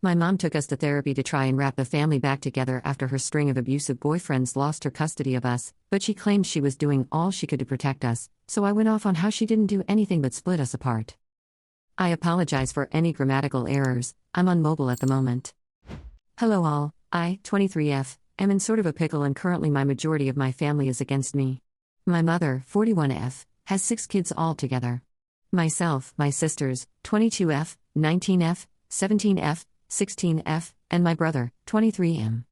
My mom took us to therapy to try and wrap the family back together after her string of abusive boyfriends lost her custody of us, but she claimed she was doing all she could to protect us, so I went off on how she didn't do anything but split us apart. I apologize for any grammatical errors, I'm on mobile at the moment. Hello all, I, 23F, am in sort of a pickle and currently my majority of my family is against me. My mother, 41F, has 6 kids altogether. Myself, my sisters, 22F, 19F, 17F, 16F, and my brother, 23M.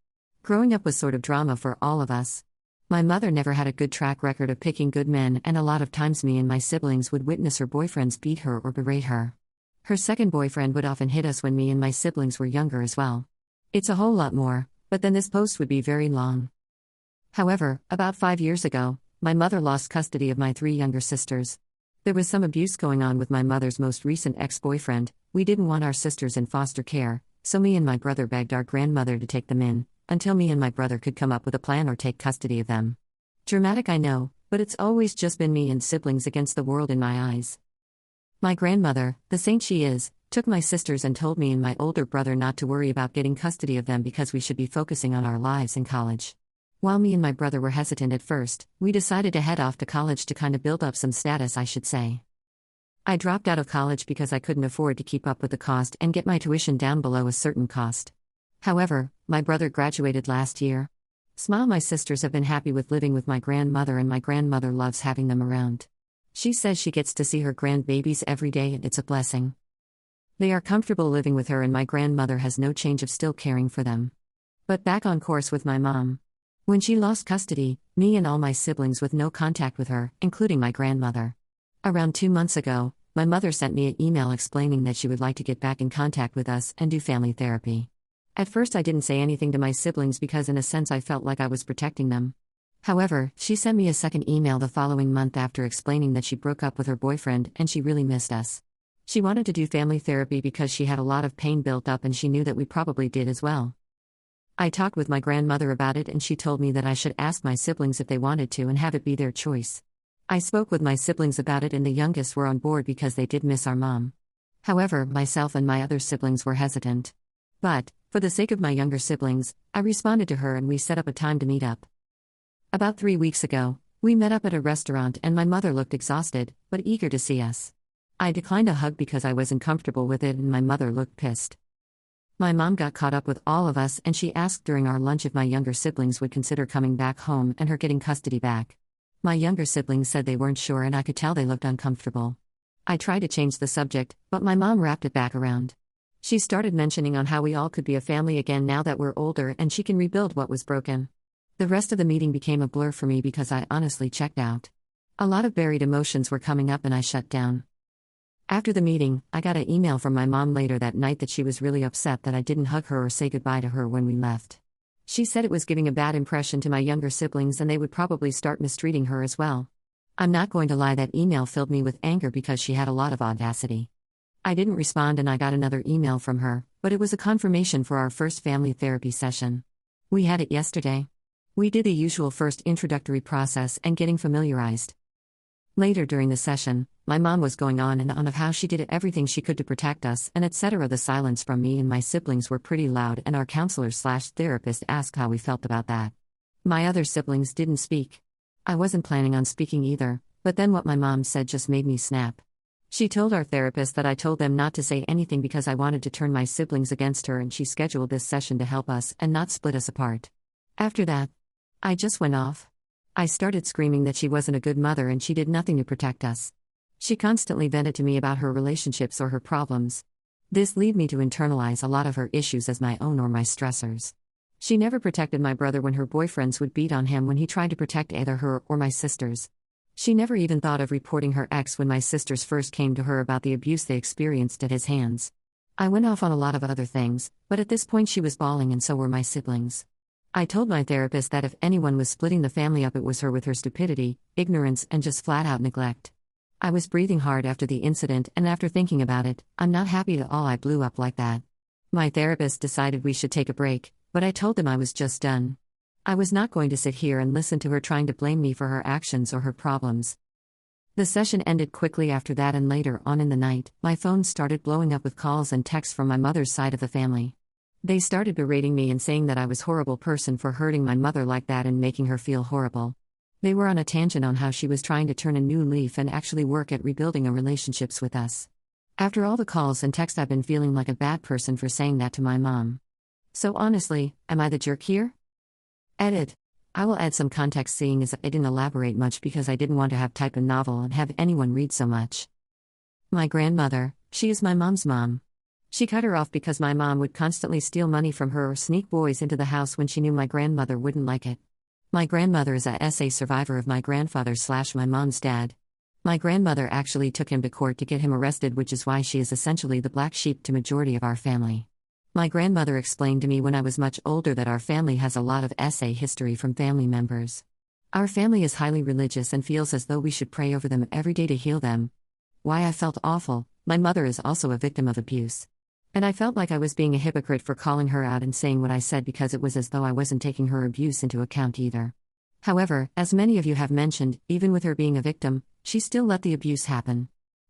Growing up was sort of drama for all of us. My mother never had a good track record of picking good men, and a lot of times me and my siblings would witness her boyfriends beat her or berate her. Her second boyfriend would often hit us when me and my siblings were younger as well. It's a whole lot more, but then this post would be very long. However, about 5 years ago, my mother lost custody of my 3 younger sisters. There was some abuse going on with my mother's most recent ex-boyfriend. We didn't want our sisters in foster care, so me and my brother begged our grandmother to take them in, until me and my brother could come up with a plan or take custody of them. Dramatic, I know, but it's always just been me and siblings against the world in my eyes. My grandmother, the saint she is, took my sisters and told me and my older brother not to worry about getting custody of them because we should be focusing on our lives in college. While me and my brother were hesitant at first, we decided to head off to college to kind of build up some status, I should say. I dropped out of college because I couldn't afford to keep up with the cost and get my tuition down below a certain cost. However, my brother graduated last year. Smile, my sisters have been happy with living with my grandmother and my grandmother loves having them around. She says she gets to see her grandbabies every day and it's a blessing. They are comfortable living with her and my grandmother has no change of still caring for them. But back on course with my mom. When she lost custody, me and all my siblings with no contact with her, including my grandmother. Around 2 months ago, my mother sent me an email explaining that she would like to get back in contact with us and do family therapy. At first I didn't say anything to my siblings because in a sense I felt like I was protecting them. However, she sent me a second email the following month after explaining that she broke up with her boyfriend and she really missed us. She wanted to do family therapy because she had a lot of pain built up and she knew that we probably did as well. I talked with my grandmother about it and she told me that I should ask my siblings if they wanted to and have it be their choice. I spoke with my siblings about it and the youngest were on board because they did miss our mom. However, myself and my other siblings were hesitant. But, for the sake of my younger siblings, I responded to her and we set up a time to meet up. About 3 weeks ago, we met up at a restaurant and my mother looked exhausted, but eager to see us. I declined a hug because I wasn't comfortable with it and my mother looked pissed. My mom got caught up with all of us and she asked during our lunch if my younger siblings would consider coming back home and her getting custody back. My younger siblings said they weren't sure and I could tell they looked uncomfortable. I tried to change the subject, but my mom wrapped it back around. She started mentioning on how we all could be a family again now that we're older and she can rebuild what was broken. The rest of the meeting became a blur for me because I honestly checked out. A lot of buried emotions were coming up and I shut down. After the meeting, I got an email from my mom later that night that she was really upset that I didn't hug her or say goodbye to her when we left. She said it was giving a bad impression to my younger siblings and they would probably start mistreating her as well. I'm not going to lie, that email filled me with anger because she had a lot of audacity. I didn't respond and I got another email from her, but it was a confirmation for our first family therapy session. We had it yesterday. We did the usual first introductory process and getting familiarized. Later during the session, my mom was going on and on of how she did everything she could to protect us and etc. The silence from me and my siblings were pretty loud and our counselor/therapist asked how we felt about that. My other siblings didn't speak. I wasn't planning on speaking either, but then what my mom said just made me snap. She told our therapist that I told them not to say anything because I wanted to turn my siblings against her and she scheduled this session to help us and not split us apart. After that, I just went off. I started screaming that she wasn't a good mother and she did nothing to protect us. She constantly vented to me about her relationships or her problems. This led me to internalize a lot of her issues as my own or my stressors. She never protected my brother when her boyfriends would beat on him when he tried to protect either her or my sisters. She never even thought of reporting her ex when my sisters first came to her about the abuse they experienced at his hands. I went off on a lot of other things, but at this point she was bawling and so were my siblings. I told my therapist that if anyone was splitting the family up it was her with her stupidity, ignorance and just flat-out neglect. I was breathing hard after the incident and after thinking about it, I'm not happy at all I blew up like that. My therapist decided we should take a break, but I told them I was just done. I was not going to sit here and listen to her trying to blame me for her actions or her problems. The session ended quickly after that, and later on in the night, my phone started blowing up with calls and texts from my mother's side of the family. They started berating me and saying that I was a horrible person for hurting my mother like that and making her feel horrible. They were on a tangent on how she was trying to turn a new leaf and actually work at rebuilding our relationships with us. After all the calls and texts, I've been feeling like a bad person for saying that to my mom. So honestly, am I the jerk here? Edit. I will add some context, seeing as I didn't elaborate much because I didn't want to have type a novel and have anyone read so much. My grandmother, she is my mom's mom. She cut her off because my mom would constantly steal money from her or sneak boys into the house when she knew my grandmother wouldn't like it. My grandmother is a SA survivor of my grandfather/my mom's dad. My grandmother actually took him to court to get him arrested, which is why she is essentially the black sheep to majority of our family. My grandmother explained to me when I was much older that our family has a lot of SA history from family members. Our family is highly religious and feels as though we should pray over them every day to heal them. Why I felt awful. My mother is also a victim of abuse. And I felt like I was being a hypocrite for calling her out and saying what I said, because it was as though I wasn't taking her abuse into account either. However, as many of you have mentioned, even with her being a victim, she still let the abuse happen.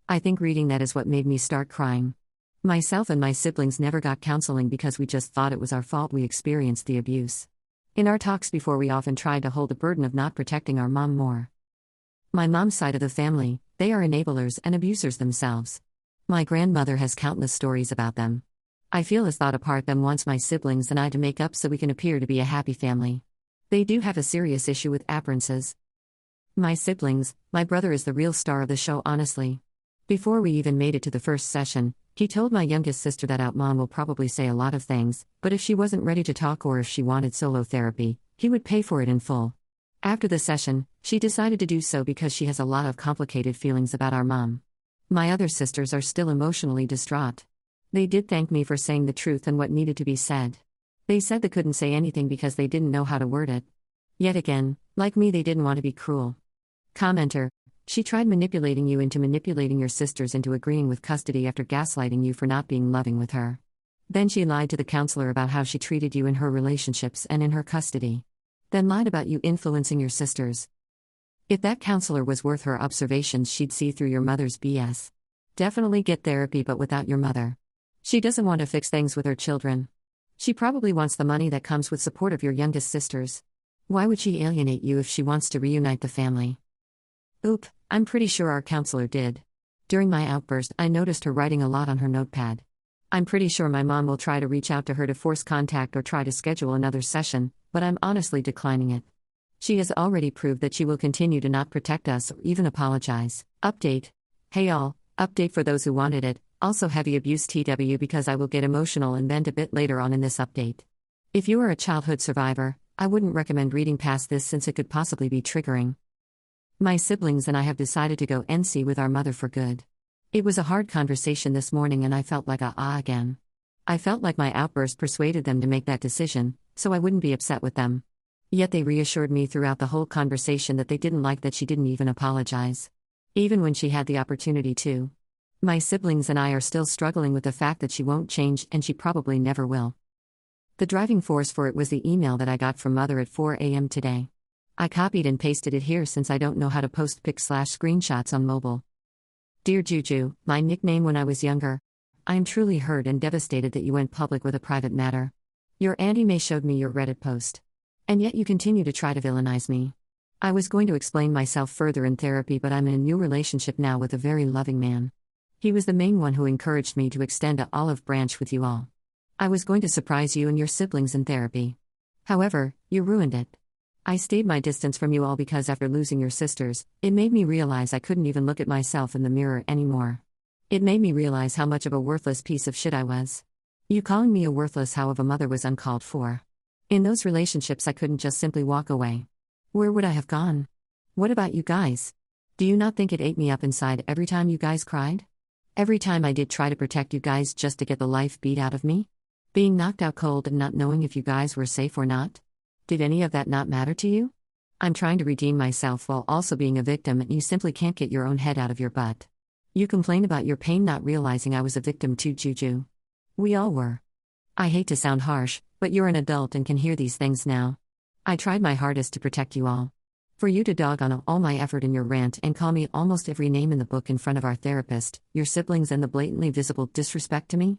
I think reading that is what made me start crying. Myself and my siblings never got counseling because we just thought it was our fault we experienced the abuse. In our talks before, we often tried to hold the burden of not protecting our mom more. My mom's side of the family, they are enablers and abusers themselves. My grandmother has countless stories about them. I feel as though a part of them wants my siblings and I to make up so we can appear to be a happy family. They do have a serious issue with appearances. My siblings, my brother is the real star of the show, honestly. Before we even made it to the first session, he told my youngest sister that mom will probably say a lot of things, but if she wasn't ready to talk or if she wanted solo therapy, he would pay for it in full. After the session, she decided to do so because she has a lot of complicated feelings about our mom. My other sisters are still emotionally distraught. They did thank me for saying the truth and what needed to be said. They said they couldn't say anything because they didn't know how to word it. Yet again, like me, they didn't want to be cruel. Commenter: she tried manipulating you into manipulating your sisters into agreeing with custody after gaslighting you for not being loving with her. Then she lied to the counselor about how she treated you in her relationships and in her custody. Then lied about you influencing your sisters. If that counselor was worth her observations, she'd see through your mother's BS. Definitely get therapy, but without your mother. She doesn't want to fix things with her children. She probably wants the money that comes with support of your youngest sisters. Why would she alienate you if she wants to reunite the family? Oop, I'm pretty sure our counselor did. During my outburst, I noticed her writing a lot on her notepad. I'm pretty sure my mom will try to reach out to her to force contact or try to schedule another session, but I'm honestly declining it. She has already proved that she will continue to not protect us or even apologize. Update. Hey all, update for those who wanted it, also heavy abuse TW because I will get emotional and vent a bit later on in this update. If you are a childhood survivor, I wouldn't recommend reading past this since it could possibly be triggering. My siblings and I have decided to go NC with our mother for good. It was a hard conversation this morning and I felt like again. I felt like my outburst persuaded them to make that decision, so I wouldn't be upset with them. Yet they reassured me throughout the whole conversation that they didn't like that she didn't even apologize. Even when she had the opportunity to. My siblings and I are still struggling with the fact that she won't change and she probably never will. The driving force for it was the email that I got from Mother at 4 a.m. today. I copied and pasted it here since I don't know how to post pics/screenshots on mobile. Dear Juju, my nickname when I was younger. I am truly hurt and devastated that you went public with a private matter. Your Auntie May showed me your Reddit post. And yet you continue to try to villainize me. I was going to explain myself further in therapy, but I'm in a new relationship now with a very loving man. He was the main one who encouraged me to extend an olive branch with you all. I was going to surprise you and your siblings in therapy. However, you ruined it. I stayed my distance from you all because after losing your sisters, it made me realize I couldn't even look at myself in the mirror anymore. It made me realize how much of a worthless piece of shit I was. You calling me a worthless how of a mother was uncalled for. In those relationships I couldn't just simply walk away. Where would I have gone? What about you guys? Do you not think it ate me up inside every time you guys cried? Every time I did try to protect you guys just to get the life beat out of me? Being knocked out cold and not knowing if you guys were safe or not? Did any of that not matter to you? I'm trying to redeem myself while also being a victim and you simply can't get your own head out of your butt. You complain about your pain not realizing I was a victim too, Juju. We all were. I hate to sound harsh, but you're an adult and can hear these things now. I tried my hardest to protect you all. For you to dog on all my effort in your rant and call me almost every name in the book in front of our therapist, your siblings, and the blatantly visible disrespect to me?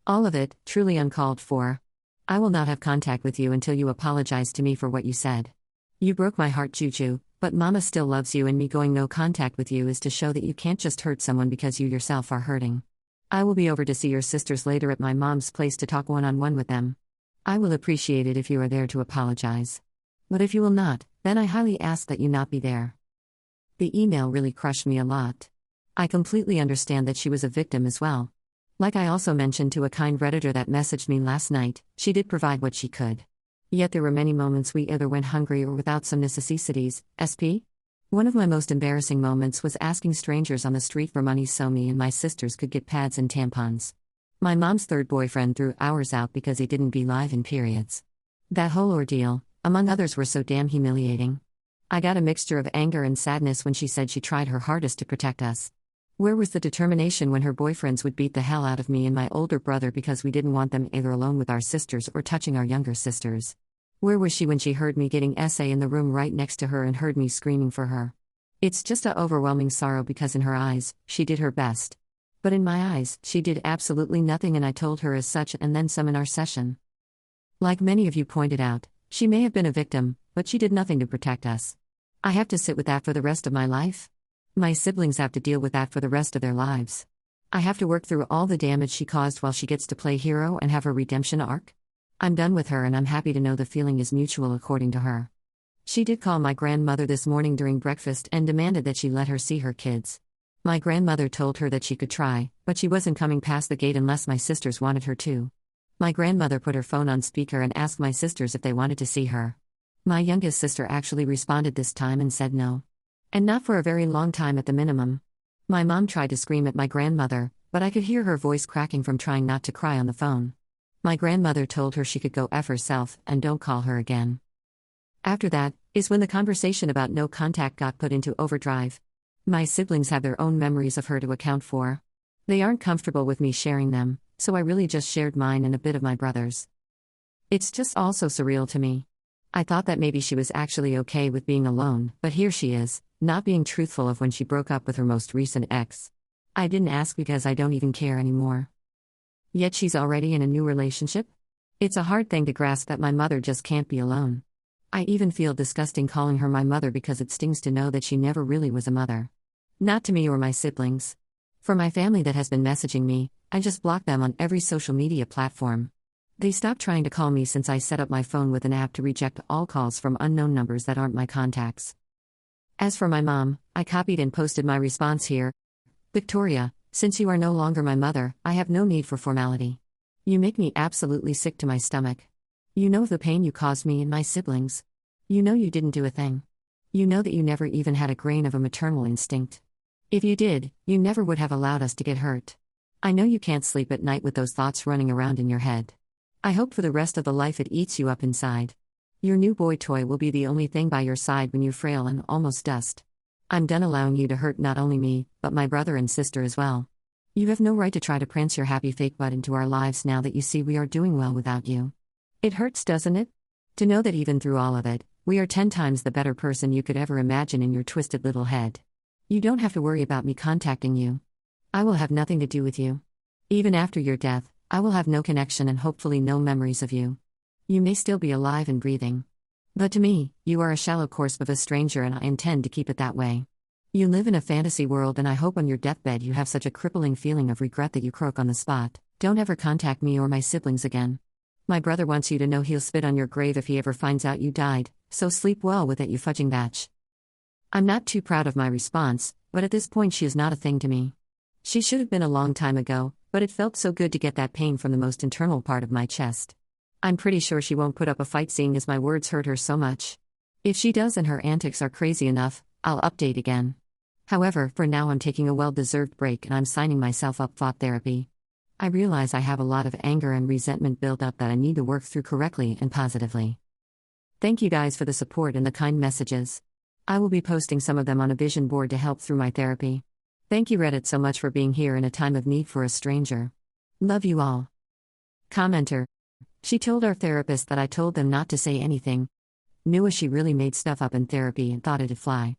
All of it, truly uncalled for. I will not have contact with you until you apologize to me for what you said. You broke my heart, Juju, but Mama still loves you, and me going no contact with you is to show that you can't just hurt someone because you yourself are hurting. I will be over to see your sisters later at my mom's place to talk one-on-one with them. I will appreciate it if you are there to apologize. But if you will not, then I highly ask that you not be there. The email really crushed me a lot. I completely understand that she was a victim as well. Like I also mentioned to a kind Redditor that messaged me last night, she did provide what she could. Yet there were many moments we either went hungry or without some necessities. SP? One of my most embarrassing moments was asking strangers on the street for money so me and my sisters could get pads and tampons. My mom's third boyfriend threw ours out because he didn't be live in periods. That whole ordeal, among others, were so damn humiliating. I got a mixture of anger and sadness when she said she tried her hardest to protect us. Where was the determination when her boyfriends would beat the hell out of me and my older brother because we didn't want them either alone with our sisters or touching our younger sisters? Where was she when she heard me getting SA in the room right next to her and heard me screaming for her? It's just a overwhelming sorrow because in her eyes, she did her best. But in my eyes, she did absolutely nothing, and I told her as such and then some in our session. Like many of you pointed out, she may have been a victim, but she did nothing to protect us. I have to sit with that for the rest of my life? My siblings have to deal with that for the rest of their lives. I have to work through all the damage she caused while she gets to play hero and have her redemption arc? I'm done with her, and I'm happy to know the feeling is mutual according to her. She did call my grandmother this morning during breakfast and demanded that she let her see her kids. My grandmother told her that she could try, but she wasn't coming past the gate unless my sisters wanted her to. My grandmother put her phone on speaker and asked my sisters if they wanted to see her. My youngest sister actually responded this time and said no. And not for a very long time at the minimum. My mom tried to scream at my grandmother, but I could hear her voice cracking from trying not to cry on the phone. My grandmother told her she could go F herself and don't call her again. After that is when the conversation about no contact got put into overdrive. My siblings have their own memories of her to account for. They aren't comfortable with me sharing them, so I really just shared mine and a bit of my brother's. It's just also surreal to me. I thought that maybe she was actually okay with being alone, but here she is, not being truthful of when she broke up with her most recent ex. I didn't ask because I don't even care anymore. Yet she's already in a new relationship? It's a hard thing to grasp that my mother just can't be alone. I even feel disgusting calling her my mother because it stings to know that she never really was a mother. Not to me or my siblings. For my family that has been messaging me, I just block them on every social media platform. They stopped trying to call me since I set up my phone with an app to reject all calls from unknown numbers that aren't my contacts. As for my mom, I copied and posted my response here. Victoria, since you are no longer my mother, I have no need for formality. You make me absolutely sick to my stomach. You know the pain you caused me and my siblings. You know you didn't do a thing. You know that you never even had a grain of a maternal instinct. If you did, you never would have allowed us to get hurt. I know you can't sleep at night with those thoughts running around in your head. I hope for the rest of the life it eats you up inside. Your new boy toy will be the only thing by your side when you frail and almost dust. I'm done allowing you to hurt not only me, but my brother and sister as well. You have no right to try to prance your happy fake butt into our lives now that you see we are doing well without you. It hurts, doesn't it? To know that even through all of it, we are 10 times the better person you could ever imagine in your twisted little head. You don't have to worry about me contacting you. I will have nothing to do with you. Even after your death, I will have no connection and hopefully no memories of you. You may still be alive and breathing. But to me, you are a shallow corpse of a stranger, and I intend to keep it that way. You live in a fantasy world, and I hope on your deathbed you have such a crippling feeling of regret that you croak on the spot. Don't ever contact me or my siblings again. My brother wants you to know he'll spit on your grave if he ever finds out you died, so sleep well with it, you fudging batch. I'm not too proud of my response, but at this point she is not a thing to me. She should have been a long time ago, but it felt so good to get that pain from the most internal part of my chest. I'm pretty sure she won't put up a fight seeing as my words hurt her so much. If she does and her antics are crazy enough, I'll update again. However, for now I'm taking a well-deserved break and I'm signing myself up thought therapy. I realize I have a lot of anger and resentment built up that I need to work through correctly and positively. Thank you guys for the support and the kind messages. I will be posting some of them on a vision board to help through my therapy. Thank you Reddit so much for being here in a time of need for a stranger. Love you all. Commenter. She told our therapist that I told them not to say anything. Knew she really made stuff up in therapy and thought it'd fly.